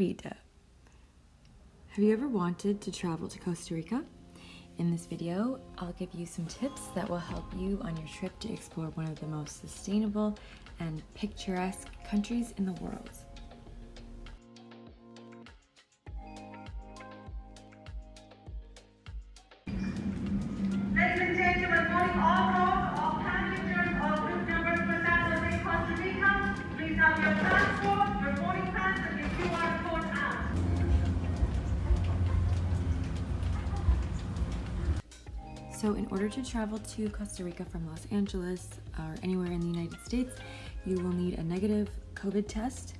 vida. Have you ever wanted to travel to Costa Rica? In this video, I'll give you some tips that will help you on your trip to explore one of the most sustainable and picturesque countries in the world. Ladies and gentlemen, boarding all roads, all passengers, all group members for San Jose, Costa Rica, please have your passport, your boarding pass, and your QR code out. So in order to travel to Costa Rica from Los Angeles or anywhere in the United States, you will need a negative COVID test,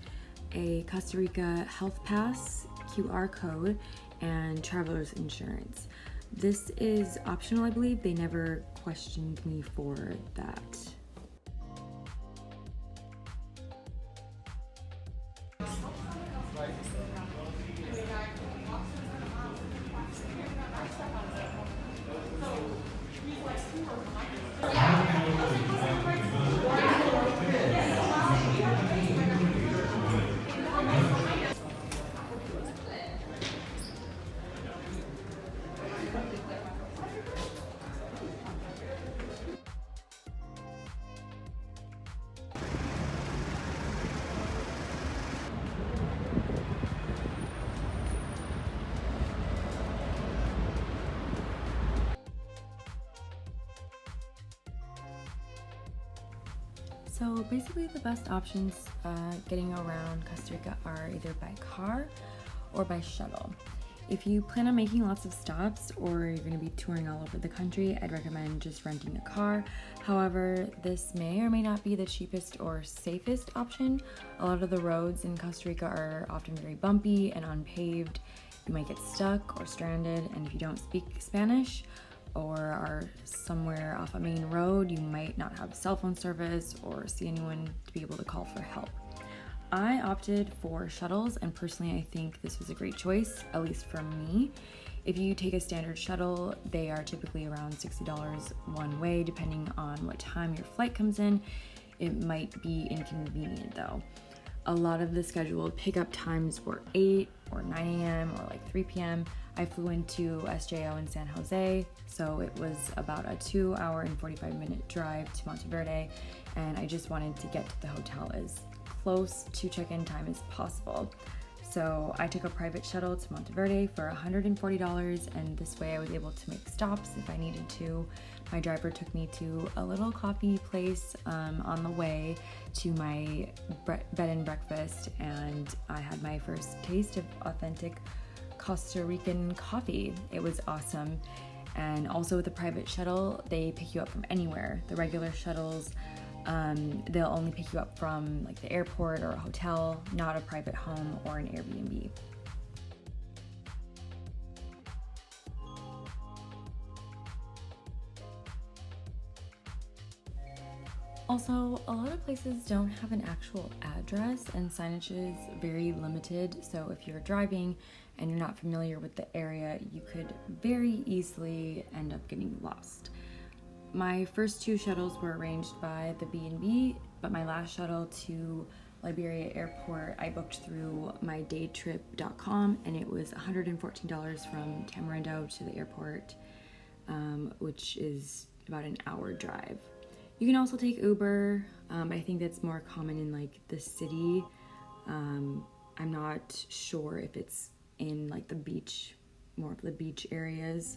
a Costa Rica health pass, QR code, and traveler's insurance. This is optional, I believe. They never questioned me for that. So basically the best options getting around Costa Rica are either by car or by shuttle. If you plan on making lots of stops or you're going to be touring all over the country, I'd recommend just renting a car. However, this may or may not be the cheapest or safest option. A lot of the roads in Costa Rica are often very bumpy and unpaved. You might get stuck or stranded, and if you don't speak Spanish or are somewhere off a main road, you might not have cell phone service or see anyone to be able to call for help. I opted for shuttles, and personally I think this was a great choice, at least for me. If you take a standard shuttle, they are typically around $60 one way, depending on what time your flight comes in. It might be inconvenient though. A lot of the scheduled pickup times were 8 or 9 a.m. or like 3 p.m. I flew into SJO in San Jose, so it was about a 2-hour and 45-minute drive to Monteverde, and I just wanted to get to the hotel as close to check-in time as possible. So I took a private shuttle to Monteverde for $140, and this way I was able to make stops if I needed to. My driver took me to a little coffee place on the way to my bed and breakfast, and I had my first taste of authentic Costa Rican coffee. It was awesome. And also with the private shuttle, they pick you up from anywhere. The regular shuttles, they'll only pick you up from like the airport or a hotel, not a private home or an Airbnb. Also, a lot of places don't have an actual address, and signage is very limited, so if you're driving and you're not familiar with the area, you could very easily end up getting lost. My first 2 shuttles were arranged by the B&B, but my last shuttle to Liberia Airport I booked through mydaytrip.com, and it was $114 from Tamarindo to the airport, which is about an hour drive. You can also take Uber. I think that's more common in like the city. I'm not sure if it's in like the beach, more of the beach areas.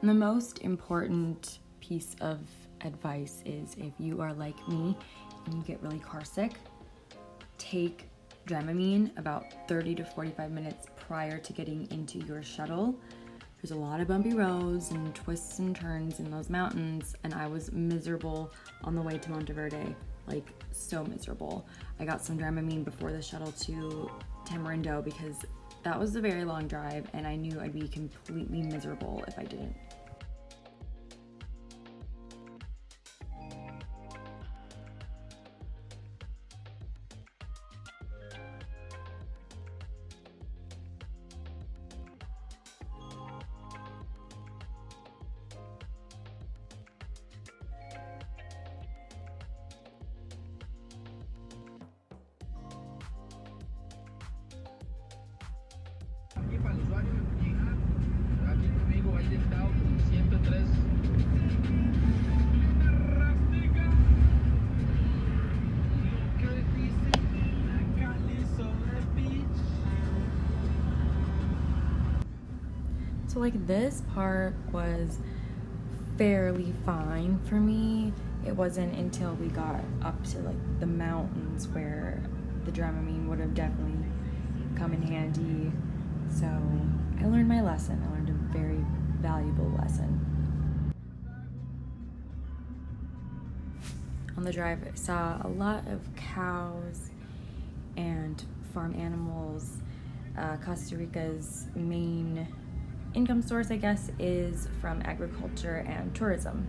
And the most important piece of advice is if you are like me and you get really car sick, take Dramamine about 30 to 45 minutes prior to getting into your shuttle. There's a lot of bumpy roads and twists and turns in those mountains, and I was miserable on the way to Monteverde, like so miserable. I got some Dramamine before the shuttle to Tamarindo because that was a very long drive, and I knew I'd be completely miserable if I didn't. So like this part was fairly fine for me. It wasn't until we got up to like the mountains where the Dramamine would have definitely come in handy. So I learned my lesson. I learned a very valuable lesson. On the drive, I saw a lot of cows and farm animals. Costa Rica's main income source, I guess, is from agriculture and tourism.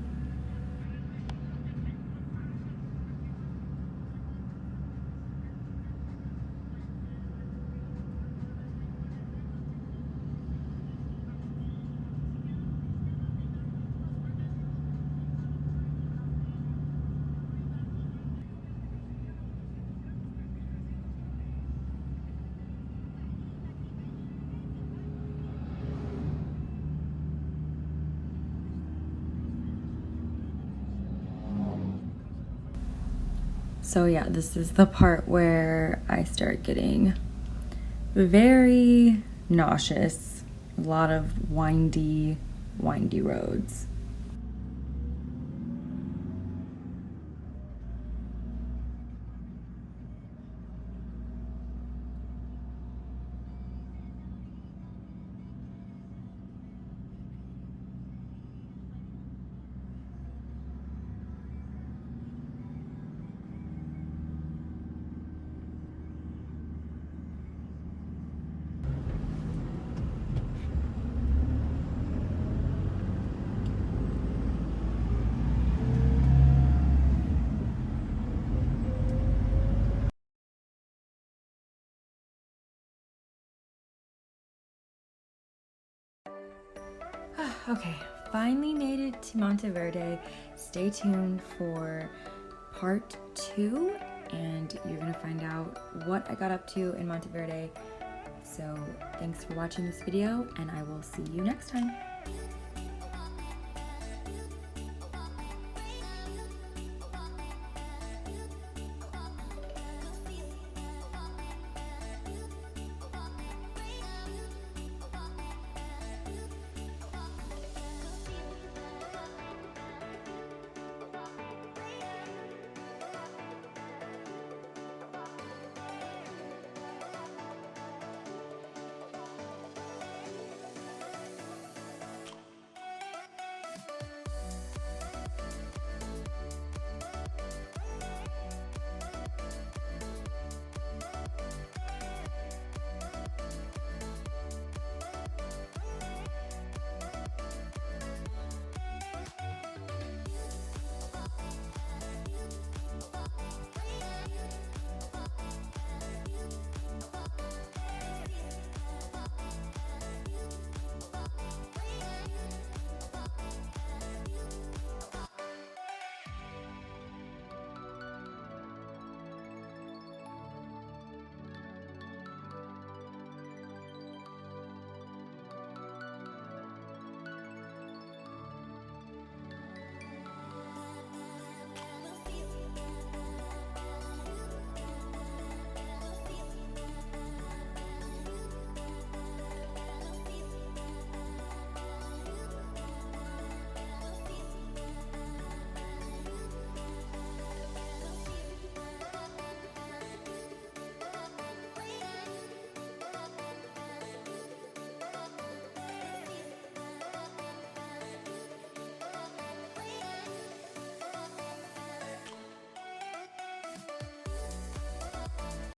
So yeah, this is the part where I start getting very nauseous. A lot of windy roads. Okay, finally made it to Monteverde. Stay tuned for part 2, and you're gonna find out what I got up to in Monteverde. So thanks for watching this video, and I will see you next time.